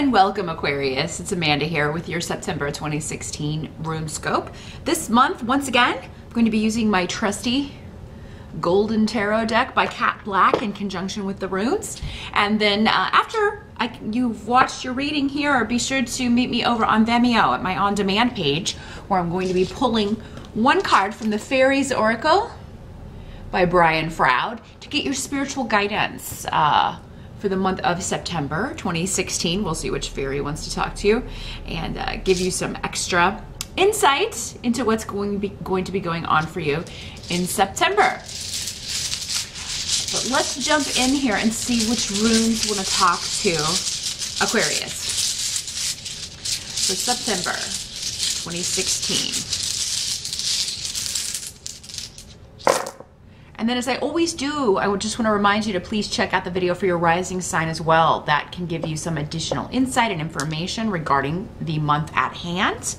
and welcome, Aquarius. It's Amanda here with your September 2016 Runescope. This month, once again, I'm going to be using my trusty Golden Tarot deck by Cat Black in conjunction with the runes. And then after you've watched your reading here, be sure to meet me over on Vimeo at my on-demand page, where I'm going to be pulling one card from the Fairies Oracle by Brian Froud to get your spiritual guidance for the month of September 2016. We'll see which fairy wants to talk to you and give you some extra insight into what's going to be going on for you in September. But let's jump in here and see which runes want to talk to Aquarius for September 2016. And then, as I always do, I would just want to remind you to please check out the video for your rising sign as well. That can give you some additional insight and information regarding the month at hand.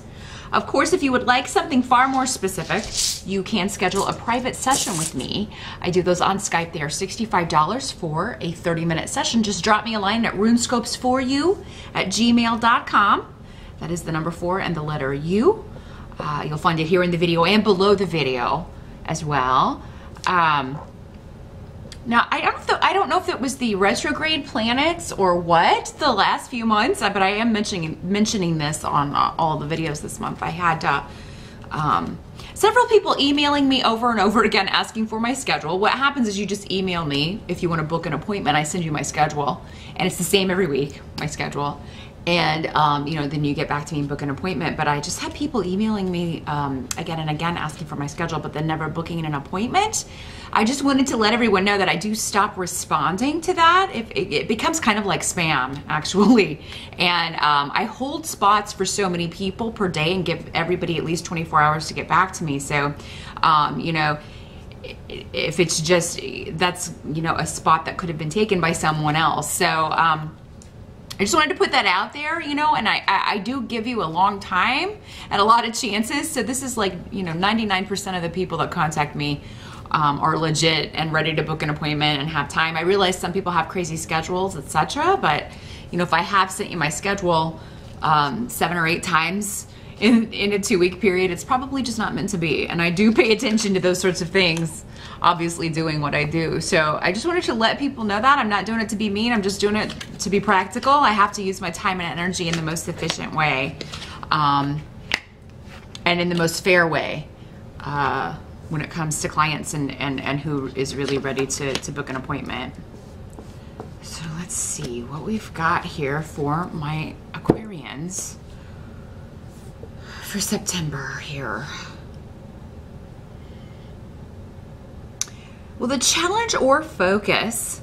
Of course, if you would like something far more specific, you can schedule a private session with me. I do those on Skype. They are $65 for a 30-minute session. Just drop me a line at runescopesforyou@gmail.com. That is the number 4 and the letter U. You'll find it here in the video and below the video as well. Now, I don't know if it was the retrograde planets or what the last few months, but I am mentioning this on all the videos this month. I had several people emailing me over and over again asking for my schedule. What happens is you just email me if you want to book an appointment. I send you my schedule, and it's the same every week, my schedule. And, you know, then you get back to me and book an appointment. But I just had people emailing me again and again asking for my schedule, but then never booking an appointment. I just wanted to let everyone know that I do stop responding to that. It becomes kind of like spam, actually. And I hold spots for so many people per day and give everybody at least 24 hours to get back to me. So, you know, if it's just, that's, you know, a spot that could have been taken by someone else. So, I just wanted to put that out there, you know, and I do give you a long time and a lot of chances. So this is like, you know, 99% of the people that contact me are legit and ready to book an appointment and have time. I realize some people have crazy schedules, etc. But, you know, if I have sent you my schedule 7 or 8 times in a 2-week period, it's probably just not meant to be. And I do pay attention to those sorts of things, obviously doing what I do. So I just wanted to let people know that I'm not doing it to be mean. I'm just doing it to be practical. I have to use my time and energy in the most efficient way and in the most fair way when it comes to clients and who is really ready to book an appointment. So let's see what we've got here for my Aquarians for September here. Well, the challenge or focus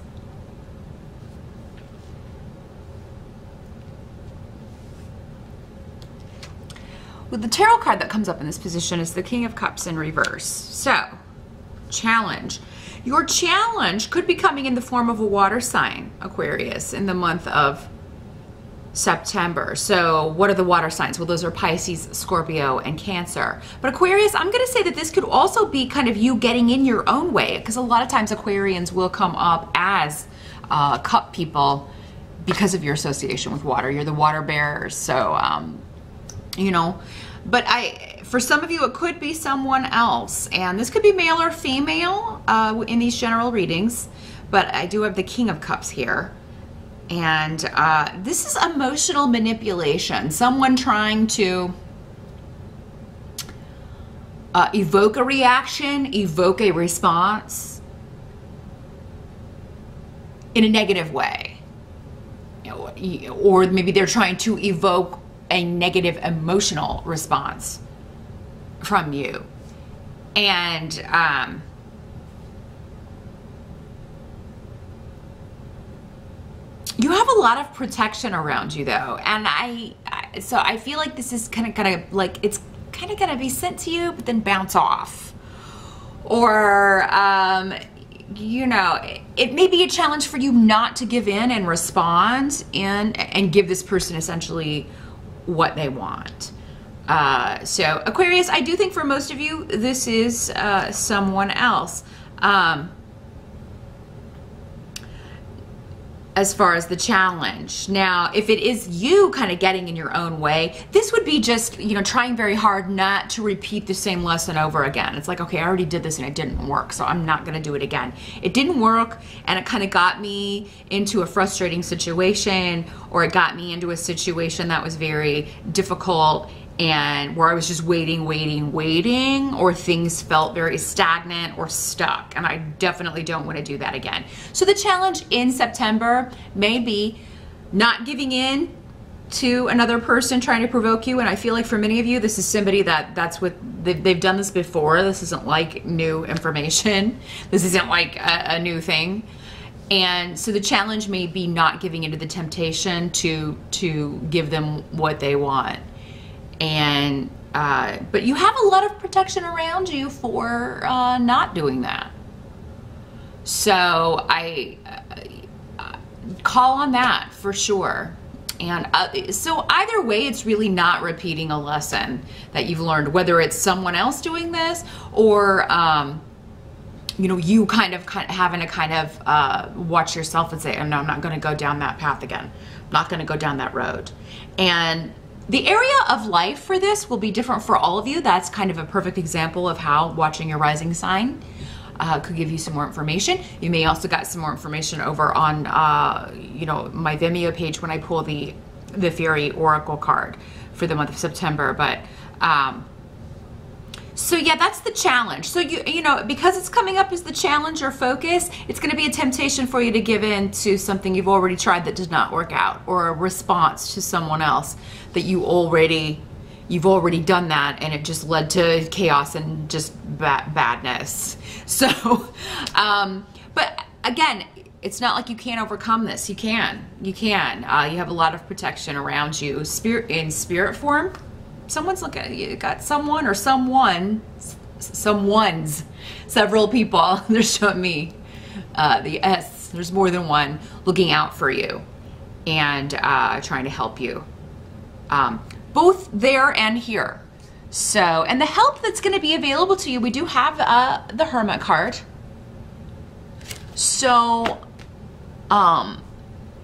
with the tarot card that comes up in this position is the King of Cups in reverse. So, challenge. Your challenge could be coming in the form of a water sign, Aquarius, in the month of September. So what are the water signs? Well, those are Pisces, Scorpio, and Cancer. But Aquarius, I'm going to say that this could also be kind of you getting in your own way, because a lot of times Aquarians will come up as cup people because of your association with water. You're the water bearers. So, you know, but for some of you, it could be someone else. And this could be male or female in these general readings. But I do have the King of Cups here. And this is emotional manipulation. Someone trying to evoke a reaction, evoke a response in a negative way. You know, or maybe they're trying to evoke a negative emotional response from you. And you have a lot of protection around you, though, and so I feel like this is kind of like it's kind of gonna be sent to you, but then bounce off, or you know, it may be a challenge for you not to give in and respond and give this person essentially what they want. So Aquarius, I do think for most of you this is someone else. as far as the challenge. Now, if it is you kind of getting in your own way, this would be just, you know, trying very hard not to repeat the same lesson over again. It's like, okay, I already did this and it didn't work, so I'm not gonna do it again. It didn't work, and it kind of got me into a frustrating situation, or it got me into a situation that was very difficult and where I was just waiting, or things felt very stagnant or stuck, and I definitely don't want to do that again. So the challenge in September may be not giving in to another person trying to provoke you, and I feel like for many of you, this is somebody that's what they've done this before. This isn't like new information. This isn't like a new thing. And so the challenge may be not giving into the temptation to give them what they want. And but you have a lot of protection around you for not doing that. So I call on that for sure. And so either way, it's really not repeating a lesson that you've learned, whether it's someone else doing this or you know, you kind of having to kind of watch yourself and say, oh, no, I'm not going to go down that path again. I'm not going to go down that road. And the area of life for this will be different for all of you. That's kind of a perfect example of how watching your rising sign could give you some more information. You may also got some more information over on, you know, my Vimeo page when I pull the Fairy Oracle card for the month of September. But so yeah, that's the challenge. So you know, because it's coming up as the challenge or focus, it's going to be a temptation for you to give in to something you've already tried that did not work out, or a response to someone else that you've already done that, and it just led to chaos and just badness. So, but again, it's not like you can't overcome this. You can. You have a lot of protection around you. In spirit form. Someone's looking at you, got someone or someone's, several people. They're showing me the S. There's more than one looking out for you and trying to help you, both there and here. So, and the help that's going to be available to you, we do have the Hermit card. So,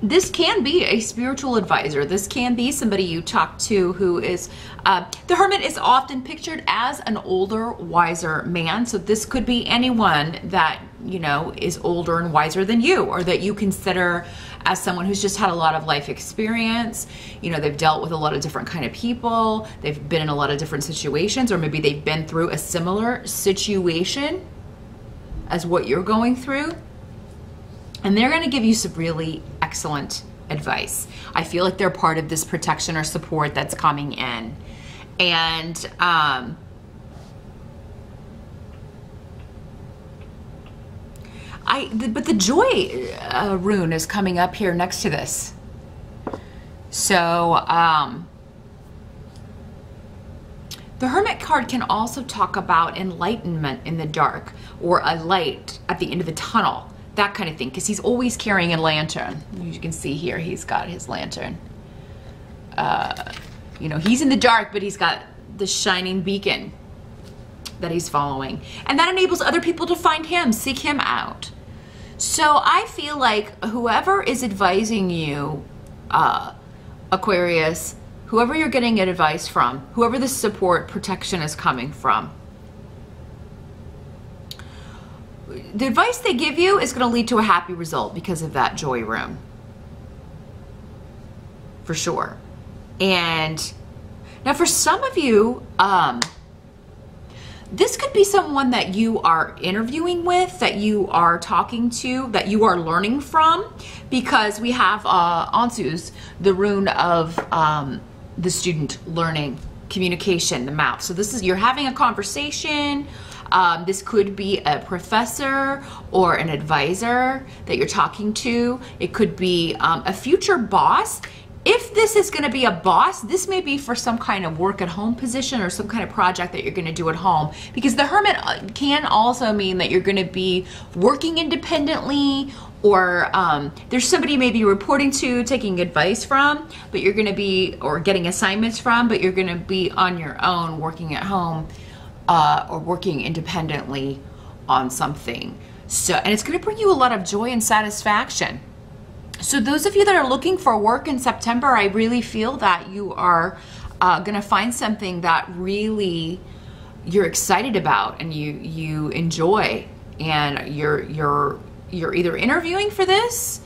this can be a spiritual advisor. This can be somebody you talk to who is, the Hermit is often pictured as an older, wiser man. So this could be anyone that, you know, is older and wiser than you, or that you consider as someone who's just had a lot of life experience. You know, they've dealt with a lot of different kind of people. They've been in a lot of different situations, or maybe they've been through a similar situation as what you're going through. And they're going to give you some really excellent advice. I feel like they're part of this protection or support that's coming in. And but the joy rune is coming up here next to this. So the Hermit card can also talk about enlightenment in the dark, or a light at the end of the tunnel. That kind of thing, because he's always carrying a lantern. You can see here, he's got his lantern. You know, he's in the dark, but he's got the shining beacon that he's following. And that enables other people to find him, seek him out. So I feel like whoever is advising you, Aquarius, whoever you're getting advice from, whoever the support, protection is coming from, the advice they give you is going to lead to a happy result because of that joy rune. For sure. And now for some of you, this could be someone that you are interviewing with, that you are talking to, that you are learning from, because we have Ansu's, the rune of the student learning, communication, the mouth. So this is, you're having a conversation. This could be a professor or an advisor that you're talking to. It could be a future boss. If this is going to be a boss, this may be for some kind of work at home position or some kind of project that you're going to do at home, because the Hermit can also mean that you're going to be working independently, or there's somebody maybe reporting to, taking advice from, but you're going to be, or getting assignments from, but you're going to be on your own working at home, or working independently on something. So, and it's going to bring you a lot of joy and satisfaction. So those of you that are looking for work in September, I really feel that you are going to find something that really you're excited about and you enjoy, and you're either interviewing for this,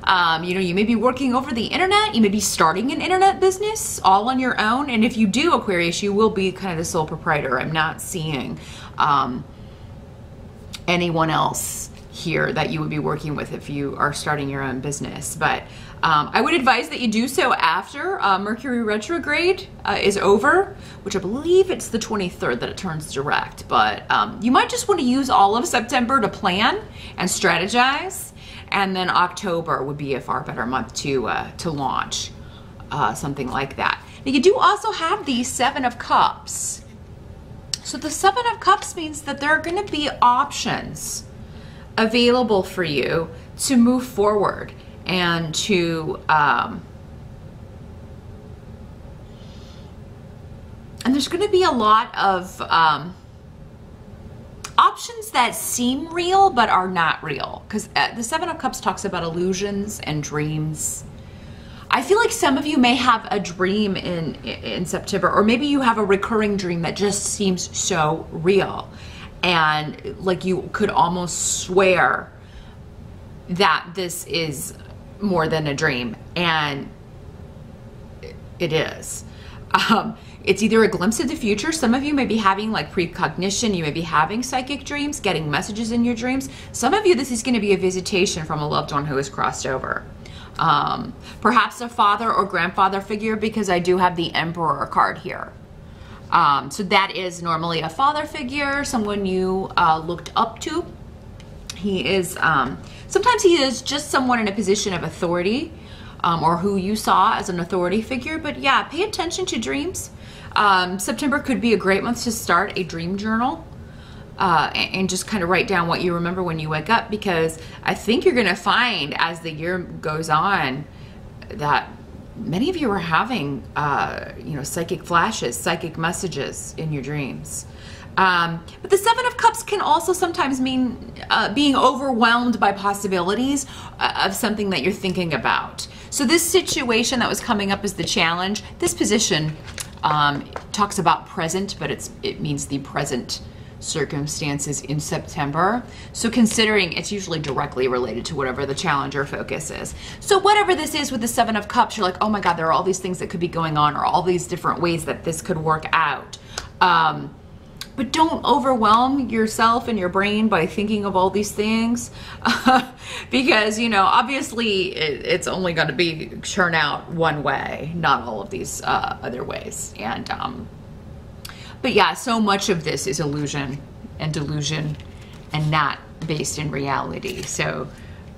you know, you may be working over the internet, you may be starting an internet business all on your own. And if you do, Aquarius, you will be kind of the sole proprietor. I'm not seeing anyone else here that you would be working with if you are starting your own business. But I would advise that you do so after Mercury retrograde is over, which I believe it's the 23rd that it turns direct. But you might just want to use all of September to plan and strategize, and then October would be a far better month to launch something like that. Now, you do also have the Seven of Cups. So the Seven of Cups means that there are going to be options available for you to move forward and to and there's going to be a lot of options that seem real but are not real, because the Seven of Cups talks about illusions and dreams. I feel like some of you may have a dream in September, or maybe you have a recurring dream that just seems so real, and like you could almost swear that this is more than a dream, and it is. It's either a glimpse of the future. Some of you may be having like precognition. You may be having psychic dreams, getting messages in your dreams. Some of you, this is going to be a visitation from a loved one who has crossed over. Perhaps a father or grandfather figure, because I do have the Emperor card here. So that is normally a father figure, someone you looked up to. He is, sometimes he is just someone in a position of authority, or who you saw as an authority figure. But yeah, pay attention to dreams. September could be a great month to start a dream journal. And just kind of write down what you remember when you wake up, because I think you're going to find as the year goes on that many of you are having, you know, psychic flashes, psychic messages in your dreams. But the Seven of Cups can also sometimes mean being overwhelmed by possibilities of something that you're thinking about. So this situation that was coming up as the challenge, this position talks about present, but it means the present circumstances in September. So considering it's usually directly related to whatever the challenge or focus is. So whatever this is with the Seven of Cups, you're like, oh my God, there are all these things that could be going on, or all these different ways that this could work out. But don't overwhelm yourself and your brain by thinking of all these things, because, you know, obviously it's only going to be churn out one way, not all of these other ways. And but yeah, so much of this is illusion and delusion and not based in reality. So,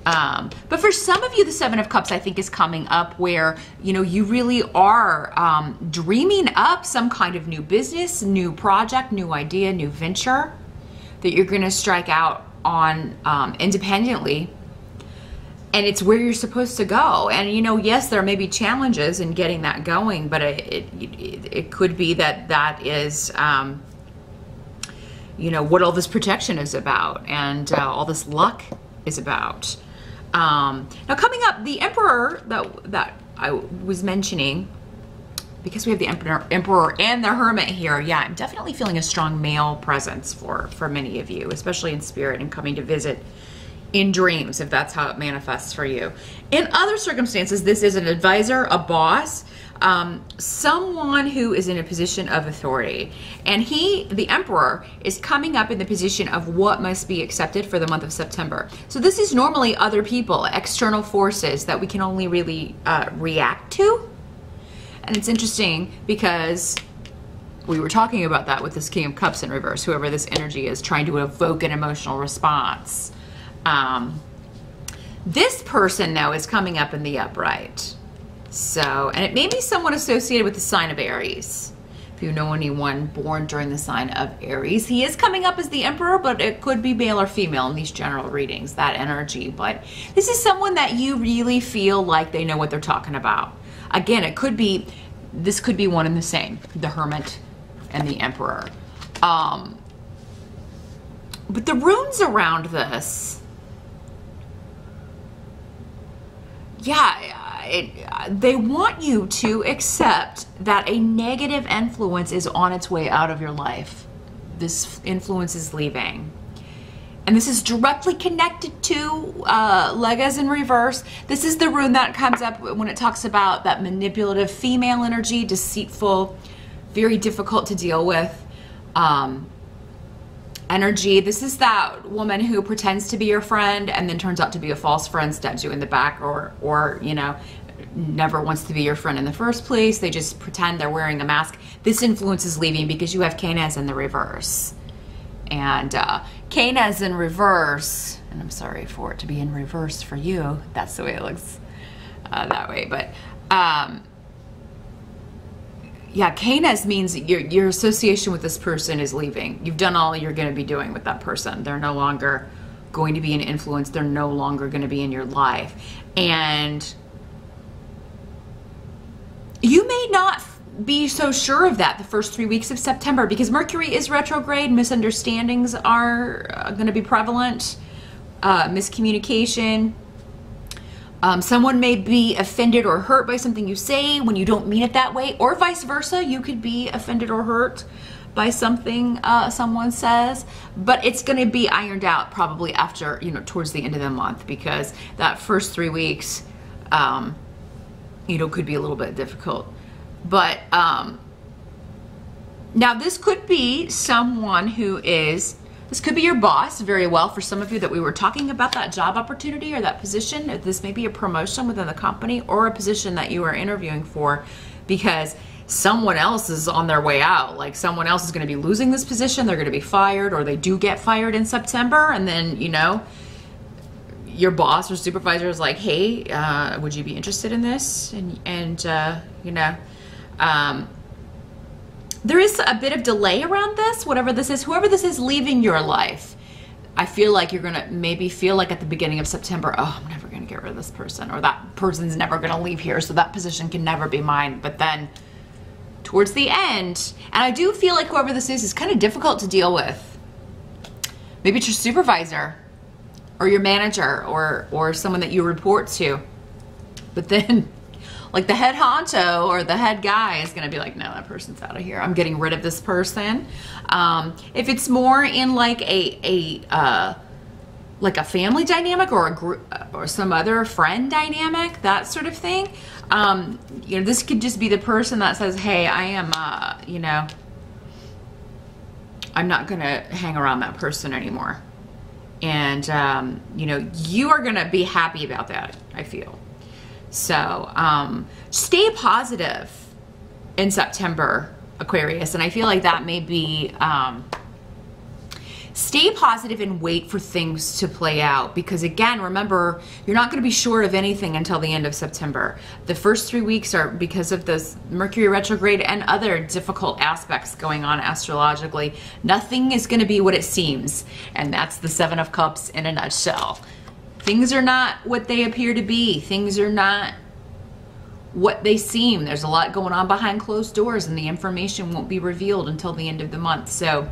but for some of you, the Seven of Cups, I think, is coming up where, you know, you really are dreaming up some kind of new business, new project, new idea, new venture that you're going to strike out on independently. And it's where you're supposed to go. And, you know, yes, there may be challenges in getting that going, but it could be that that is, you know, what all this protection is about, and all this luck is about. Now, coming up, the Emperor that I was mentioning, because we have the Emperor and the Hermit here, yeah, I'm definitely feeling a strong male presence for many of you, especially in spirit and coming to visit in dreams, if that's how it manifests for you. In other circumstances, this is an advisor, a boss, someone who is in a position of authority. And he, the Emperor, is coming up in the position of what must be accepted for the month of September. So this is normally other people, external forces that we can only really react to. And it's interesting because we were talking about that with this King of Cups in reverse, whoever this energy is trying to evoke an emotional response. This person, though, is coming up in the upright. So, and it may be someone associated with the sign of Aries. If you know anyone born during the sign of Aries, he is coming up as the Emperor, but it could be male or female in these general readings, that energy. But this is someone that you really feel like they know what they're talking about. Again, it could be, this could be one and the same, the Hermit and the Emperor. But the runes around this yeah, they want you to accept that a negative influence is on its way out of your life. This influence is leaving. And this is directly connected to Legas in reverse. This is the rune that comes up when it talks about that manipulative female energy, deceitful, very difficult to deal with energy. This is that woman who pretends to be your friend and then turns out to be a false friend, stabs you in the back, or you know, never wants to be your friend in the first place. They just pretend they're wearing a mask. This influence is leaving because you have Canes in the reverse. And Canes in reverse, and I'm sorry for it to be in reverse for you. That's the way it looks that way. But yeah, Canes means your association with this person is leaving. You've done all you're going to be doing with that person. They're no longer going to be an influence. They're no longer going to be in your life. And you may not be so sure of that the first 3 weeks of September because Mercury is retrograde. Misunderstandings are going to be prevalent. Miscommunication. Someone may be offended or hurt by something you say when you don't mean it that way, or vice versa. You could be offended or hurt by something someone says, but it's going to be ironed out probably after, you know, towards the end of the month, because that first 3 weeks, you know, could be a little bit difficult. But now this could be someone who is, this could be your boss very well for some of you that we were talking about, that job opportunity or that position. This may be a promotion within the company or a position that you are interviewing for because someone else is on their way out. Like someone else is going to be losing this position. They're going to be fired, or they do get fired in September. And then, you know, your boss or supervisor is like, hey, would you be interested in this? And you know, there is a bit of delay around this, whatever this is, whoever this is leaving your life. I feel like you're gonna maybe feel like at the beginning of September, oh, I'm never gonna get rid of this person, or that person's never gonna leave here, so that position can never be mine. But then towards the end, and I do feel like whoever this is kind of difficult to deal with. Maybe it's your supervisor or your manager or someone that you report to. But then like the head honcho or the head guy is going to be like, no, that person's out of here. I'm getting rid of this person. If it's more in like a family dynamic or a group or some other friend dynamic, that sort of thing, you know, this could just be the person that says, hey, I am, you know, I'm not going to hang around that person anymore. And, you know, you are going to be happy about that, I feel. So stay positive in September, Aquarius. And I feel like that may be, stay positive and wait for things to play out. Because again, remember, you're not going to be sure of anything until the end of September. The first 3 weeks are because of this Mercury retrograde and other difficult aspects going on astrologically. Nothing is going to be what it seems. And that's the Seven of Cups in a nutshell. Things are not what they appear to be. Things are not what they seem. There's a lot going on behind closed doors, and the information won't be revealed until the end of the month. So,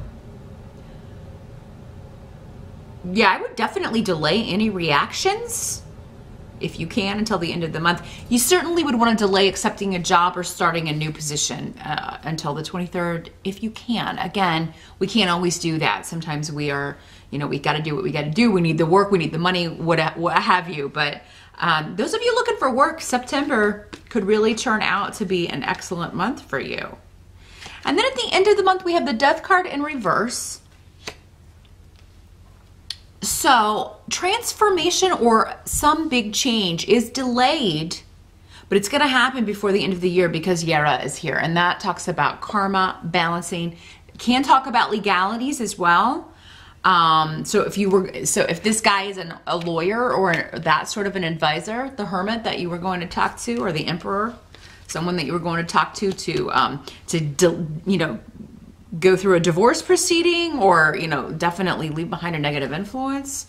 yeah, I would definitely delay any reactions if you can until the end of the month. You certainly would want to delay accepting a job or starting a new position until the 23rd if you can. Again, we can't always do that. Sometimes we are, you know, we got to do what we got to do. We need the work, we need the money, what have you. But those of you looking for work, September could really turn out to be an excellent month for you. And then at the end of the month, we have the Death card in reverse. So transformation or some big change is delayed, but it's going to happen before the end of the year because Yara is here. And that talks about karma, balancing. Can talk about legalities as well. So if this guy is a lawyer or that sort of an advisor, the hermit that you were going to talk to, or the emperor, someone that you were going to talk to you know, go through a divorce proceeding, or, you know, definitely leave behind a negative influence.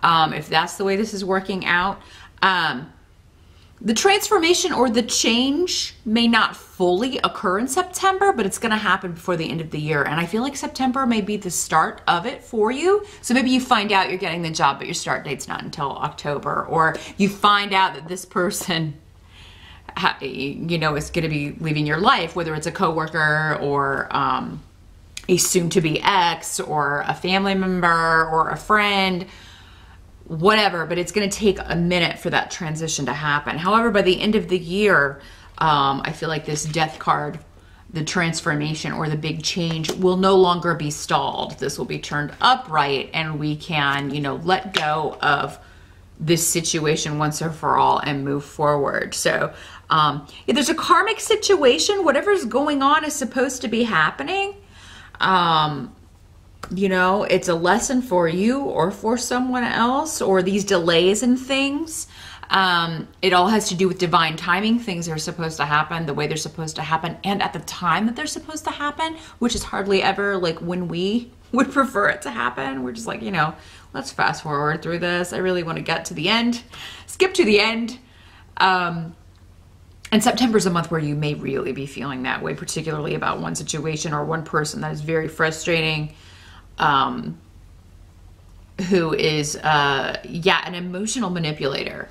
If that's the way this is working out, The transformation or the change may not fully occur in September, but it's going to happen before the end of the year. And I feel like September may be the start of it for you. So maybe you find out you're getting the job, but your start date's not until October. Or you find out that this person, you know, is going to be leaving your life, whether it's a coworker or a soon-to-be ex or a family member or a friend, whatever, but it's going to take a minute for that transition to happen. However, by the end of the year, I feel like this death card, the transformation or the big change will no longer be stalled. This will be turned upright and we can, you know, let go of this situation once and for all and move forward. So yeah, there's a karmic situation. Whatever's going on is supposed to be happening. You know, it's a lesson for you or for someone else, or these delays and things. It all has to do with divine timing. Things are supposed to happen the way they're supposed to happen and at the time that they're supposed to happen, which is hardly ever like when we would prefer it to happen. We're just like, you know, let's fast forward through this. I really want to get to the end, skip to the end. And September is a month where you may really be feeling that way, particularly about one situation or one person that is very frustrating. Who is, yeah, an emotional manipulator.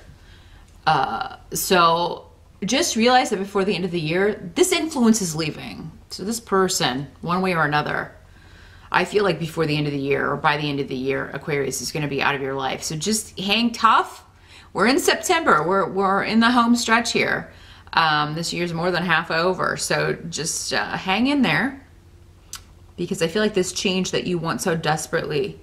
So just realize that before the end of the year, this influence is leaving. So this person, one way or another, I feel like before the end of the year or by the end of the year, Aquarius is going to be out of your life. So just hang tough. We're in September. We're in the home stretch here. This year's more than half over. So just hang in there. Because I feel like this change that you want so desperately,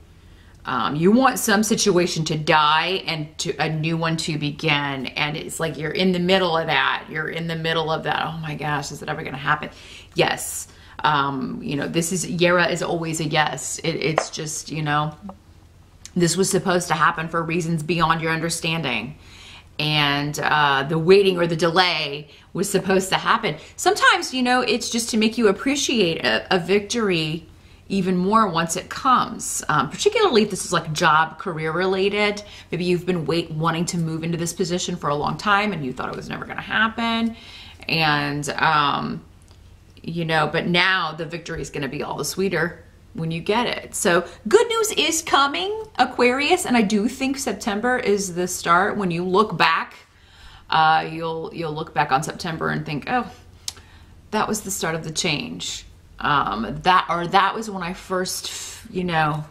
you want some situation to die and to a new one to begin. And it's like you're in the middle of that. You're in the middle of that. Oh my gosh, is it ever going to happen? Yes. You know, this is, Yera is always a yes. It's just, you know, this was supposed to happen for reasons beyond your understanding. And the waiting or the delay was supposed to happen. Sometimes, you know, it's just to make you appreciate a victory even more once it comes. Particularly if this is like job, career related. Maybe you've been wanting to move into this position for a long time and you thought it was never going to happen. And, you know, but now the victory is going to be all the sweeter when you get it. So good news is coming, Aquarius, and I do think September is the start. When you look back, you'll look back on September and think, oh, that was the start of the change. That was when I first, you know,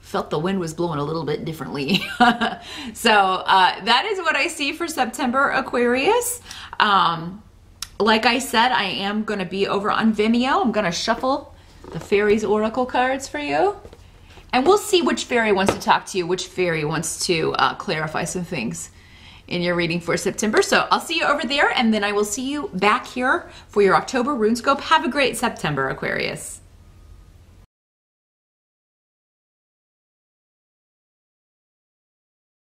felt the wind was blowing a little bit differently. So that is what I see for September, Aquarius. Like I said, I am going to be over on Vimeo. I'm going to shuffle the fairies oracle cards for you, and we'll see which fairy wants to talk to you, which fairy wants to clarify some things in your reading for September. So I'll see you over there, and then I will see you back here for your October Runescope. Have a great September, Aquarius.